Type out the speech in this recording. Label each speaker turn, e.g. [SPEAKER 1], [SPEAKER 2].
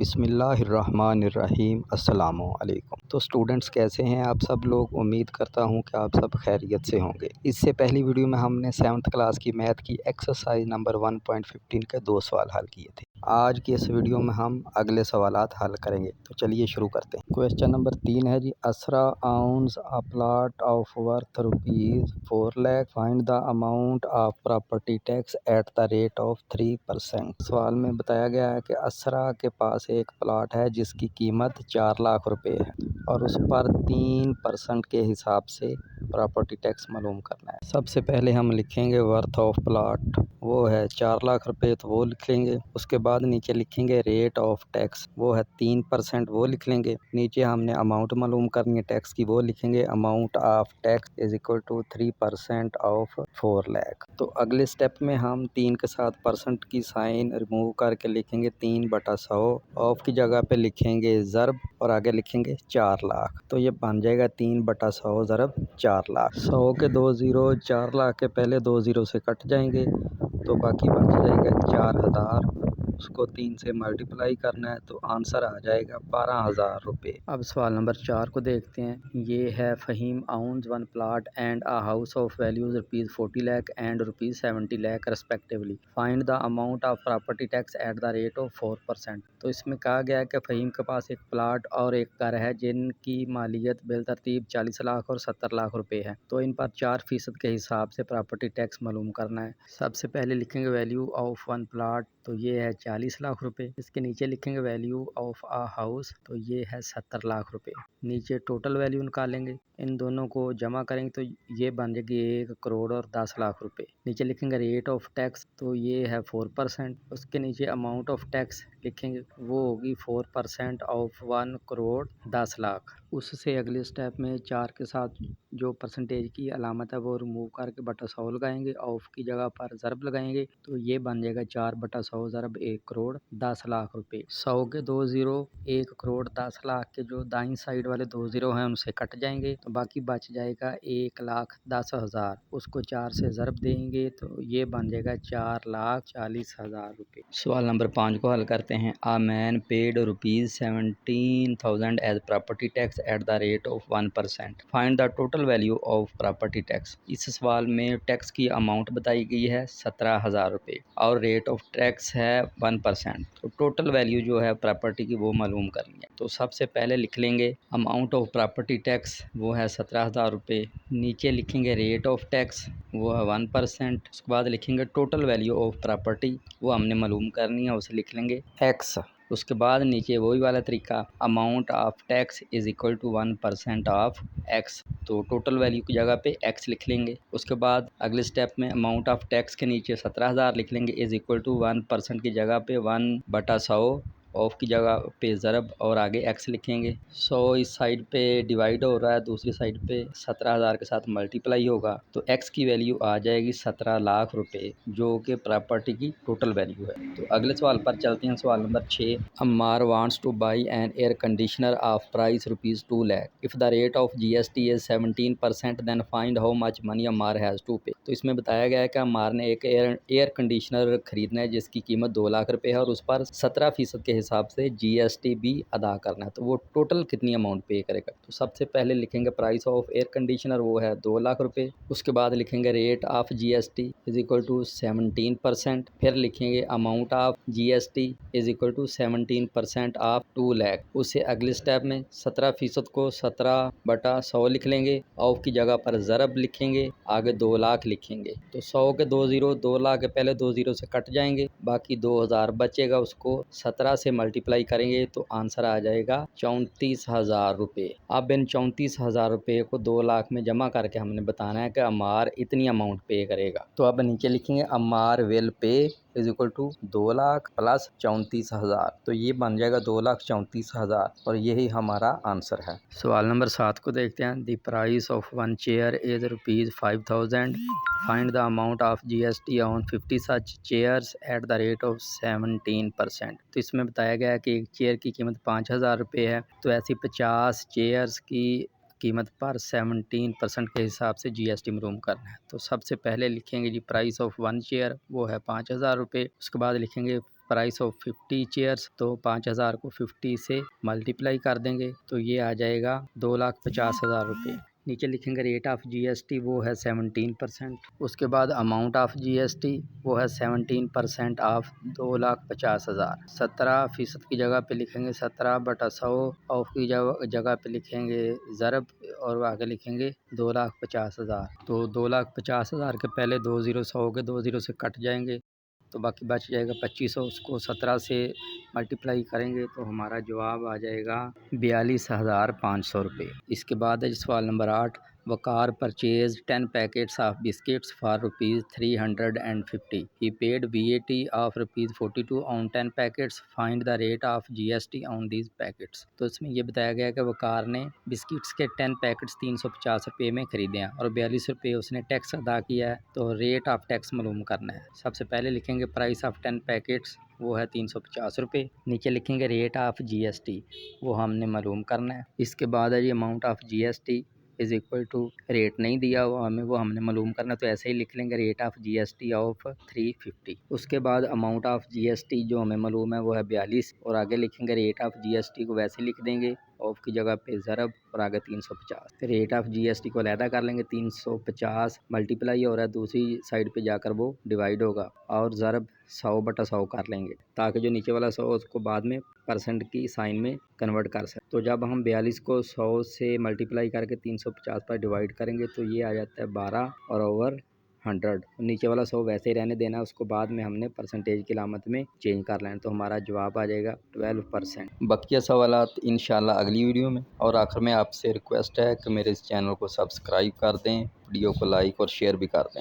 [SPEAKER 1] बिस्मिल्लाहिर्रहमानिर्रहीम अस्सलामुअलैकुम। तो स्टूडेंट्स कैसे हैं आप सब लोग। उम्मीद करता हूं कि आप सब खैरियत से होंगे। इससे पहली वीडियो में हमने 7th क्लास की मैथ की एक्सरसाइज नंबर 1.15 के 2 सवाल हल किए थे। आज की इस वीडियो में हम अगले सवालात हल करेंगे। तो चलिए शुरू करते हैं। क्वेश्चन नंबर 3 है जी, Asra owns a plot of worth ₹4 lakh, find the amount of property tax at the rate of 3%। सवाल में बताया गया है कि असरा के पास एक प्लॉट है जिसकी कीमत 4 लाख रुपए है और उस पर 3% के हिसाब से प्रॉपर्टी टैक्स मालूम करना है। सबसे पहले हम लिखेंगे वर्थ ऑफ प्लॉट, वो है 4 लाख रुपए, तो वो लिख लेंगे। उसके बाद नीचे लिखेंगे रेट ऑफ टैक्स, वो है 3%, वो लिख लेंगे। नीचे हमने अमाउंट मालूम करनी है टैक्स की, वो लिखेंगे amount of tax is equal to 3% of 4 lakh. तो अगले स्टेप में हम 3 के साथ परसेंट की साइन रिमूव करके लिखेंगे 3/100। ऑफ की जगह पे लिखेंगे ज़रब और आगे लिखेंगे 4 लाख। तो ये बन जाएगा 3/100 ज़रब 4 लाख। 100 के 2 ज़ीरो, 4 लाख के पहले 2 ज़ीरो से कट जाएंगे तो बाकी बच जाएगा 4000। उसको 3 से मल्टीप्लाई करना है तो आंसर आ जाएगा 12,000 रुपये। अब सवाल नंबर 4 को देखते हैं। ये है Faheem owns one plot and a house of values ₹40 lakh and ₹70 lakh respectively. Find the amount of property tax at the rate of 4%। तो इसमें कहा गया है कि फ़हीम के पास एक प्लाट और एक घर है जिनकी मालियत बिलतरतीब 40 लाख और 70 लाख रुपए है। तो इन पर 4% के हिसाब से प्रॉपर्टी टैक्स मालूम करना है। सबसे पहले लिखेंगे वैल्यू ऑफ वन प्लाट, तो ये है 40 लाख रुपए। इसके नीचे लिखेंगे वैल्यू ऑफ अ हाउस, तो ये है 70 लाख रुपए। नीचे टोटल वैल्यू निकालेंगे, इन दोनों को जमा करेंगे तो ये बन जाएगी 1 करोड़ और 10 लाख रुपए। नीचे लिखेंगे रेट ऑफ टैक्स, तो ये है 4%। उसके नीचे अमाउंट ऑफ टैक्स लिखेंगे, वो होगी 4% ऑफ 1 करोड़ 10 लाख। उससे अगले स्टेप में 4 के साथ जो परसेंटेज की अलामत है वो रिमूव करके बटा 100 लगाएंगे। ऑफ की जगह पर ज़रब लगाएंगे तो ये बन जाएगा 4/100 ज़रब 1 करोड़ 10 लाख रुपए। 100 के 2 ज़ीरो, 1 करोड़ 10 लाख के जो दाईं साइड वाले 2 ज़ीरो हैं उनसे कट जाएंगे तो बाकी बच जाएगा 1,10,000। उसको 4 से ज़रब देंगे तो ये बन जाएगा 4,40,000 रुपये। सवाल नंबर 5 को हल करते हैं। A man paid ₹17,000 as property tax at the rate of 1%। Find the total value of property tax. इस सवाल में टैक्स की अमाउंट बताई गई है 17,000 रुपये और रेट ऑफ टैक्स है 1%। तो टोटल वैल्यू जो है प्रॉपर्टी की वो मालूम करनी है। तो सबसे पहले लिख लेंगे अमाउंट ऑफ प्रॉपर्टी टैक्स, वो है 17,000 रुपये। नीचे लिखेंगे रेट ऑफ टैक्स, वो है 1%। उसके बाद लिखेंगे टोटल वैल्यू ऑफ प्रॉपर्टी, वो हमने मालूम करनी है, उसे लिख लेंगे एक्स। उसके बाद नीचे वही वाला तरीका amount of tax is equal to 1% of x. तो टोटल वैल्यू की जगह पे एक्स लिख लेंगे। उसके बाद अगले स्टेप में अमाउंट ऑफ टैक्स के नीचे 17,000 लिख लेंगे इज इक्वल टू 1% की जगह पे 1/100। ऑफ की जगह पे ज़रब और आगे एक्स लिखेंगे। 100 इस साइड पे डिवाइड हो रहा है, दूसरी साइड पे 17,000 के साथ मल्टीप्लाई होगा तो एक्स की वैल्यू आ जाएगी 17 लाख रुपए, जो कि प्रॉपर्टी की टोटल वैल्यू है। तो अगले सवाल पर चलते हैं। सवाल नंबर 6। Ammar wants to buy an air conditioner of price ₹2 lakh. If the rate of GST is 17% then find how much money Ammar has to pay. तो इसमें बताया गया है कि अम्मार ने एक एयर कंडीशनर खरीदना है जिसकी कीमत 2 लाख रुपए है और उस पर 17% के हिसाब से GST भी अदा करना है। तो वो टोटल कितनी अमाउंट पे करेगा। तो सबसे पहले लिखेंगे प्राइस ऑफ एयर कंडीशनर, वो है 2 लाख रुपए। उसके बाद लिखेंगे rate of GST is equal to 17%। फिर लिखेंगे amount of GST is equal to 17% of 2 lakh. उससे अगले स्टेप में 17% को 17/100 लिख लेंगे। ऑफ की जगह पर ज़रब लिखेंगे, आगे 2 लाख लिखेंगे। तो 100 के 2 ज़ीरो, 2 लाख के पहले 2 ज़ीरो से कट जाएंगे, बाकी 2,000 बचेगा। उसको 17 से मल्टीप्लाई करेंगे तो आंसर आ जाएगा 34,000 रुपये। अब इन 34,000 रुपये को 2 लाख में जमा करके हमने बताना है कि अम्मार इतनी अमाउंट पे करेगा। तो अब नीचे लिखेंगे Ammar will pay is equal to 2 lakh plus 34,000। तो ये बन जाएगा 2,34,000 और यही हमारा आंसर है। सवाल नंबर 7 को देखते हैं। The price of one chair is ₹5,000। Find the amount of GST on 50 such chairs eight the rate of 17%। तो इसमें बताया गया है कि एक चेयर की कीमत 5,000 रुपये है, तो ऐसी 50 चेयर्स की कीमत पर 17% के हिसाब से GST मालूम करना है। तो सबसे पहले लिखेंगे जी प्राइस ऑफ वन चेयर, वो है 5,000 रुपये। उसके बाद लिखेंगे प्राइस ऑफ 50 चेयर्स, तो 5000 को 50 से मल्टीप्लाई कर देंगे तो ये आ जाएगा 2,50,000 रुपये। नीचे लिखेंगे रेट ऑफ जीएसटी, वो है 17%। उसके बाद अमाउंट ऑफ जीएसटी वो है 17% ऑफ 2,50,000। 17% की जगह पे लिखेंगे 17/100, ऑफ की जगह पे लिखेंगे ज़रब और आगे लिखेंगे 2,50,000। तो 2,50,000 के पहले 2 ज़ीरो 100 के 2 ज़ीरो से कट जाएंगे तो बाकी बच जाएगा 2500। उसको 17 से मल्टीप्लाई करेंगे तो हमारा जवाब आ जाएगा 42,500 रुपये। इसके बाद है सवाल number 8। Waqar purchase 10 packets of biscuits for ₹350। He paid VAT of ₹42 on 10 packets. Find the rate of GST on these packets. तो इसमें यह बताया गया कि वकार ने बिस्किट्स के 10 पैकेट्स 350 रुपये में ख़रीदे हैं और 42 रुपये उसने टैक्स अदा किया है, तो रेट ऑफ टैक्स मालूम करना है। सबसे पहले लिखेंगे प्राइस ऑफ 10 पैकेट्स, वो है 350 रुपये। नीचे लिखेंगे रेट ऑफ GST, वो हमने मालूम करना है। इसके बाद है जी amount of GST is equal to, rate नहीं दिया हुआ हमें, वो हमने मालूम करना, तो ऐसे ही लिख लेंगे रेट ऑफ GST ऑफ 350। उसके बाद अमाउंट ऑफ GST जो हमें मालूम है वो है 42 और आगे लिखेंगे रेट ऑफ GST को वैसे लिख देंगे, ऑफ की जगह पे ज़रब और आगे 350। रेट ऑफ GST को अलहदा कर लेंगे, 350 मल्टीप्लाई हो रहा है, दूसरी साइड पे जाकर वो डिवाइड होगा और ज़रब 100/100 कर लेंगे ताकि जो नीचे वाला 100 उसको बाद में परसेंट की साइन में कन्वर्ट कर सकें। तो जब हम 42 को 100 से मल्टीप्लाई करके 350 पर डिवाइड करेंगे तो ये आ जाता है 12 और ओवर 100। नीचे वाला 100 वैसे ही रहने देना, उसको बाद में हमने परसेंटेज की अलामत में चेंज कर लेना, तो हमारा जवाब आ जाएगा 12%। बकिया सवालात इंशाल्लाह अगली वीडियो में। और आखिर में आपसे रिक्वेस्ट है कि मेरे इस चैनल को सब्सक्राइब कर दें, वीडियो को लाइक और शेयर भी कर दें।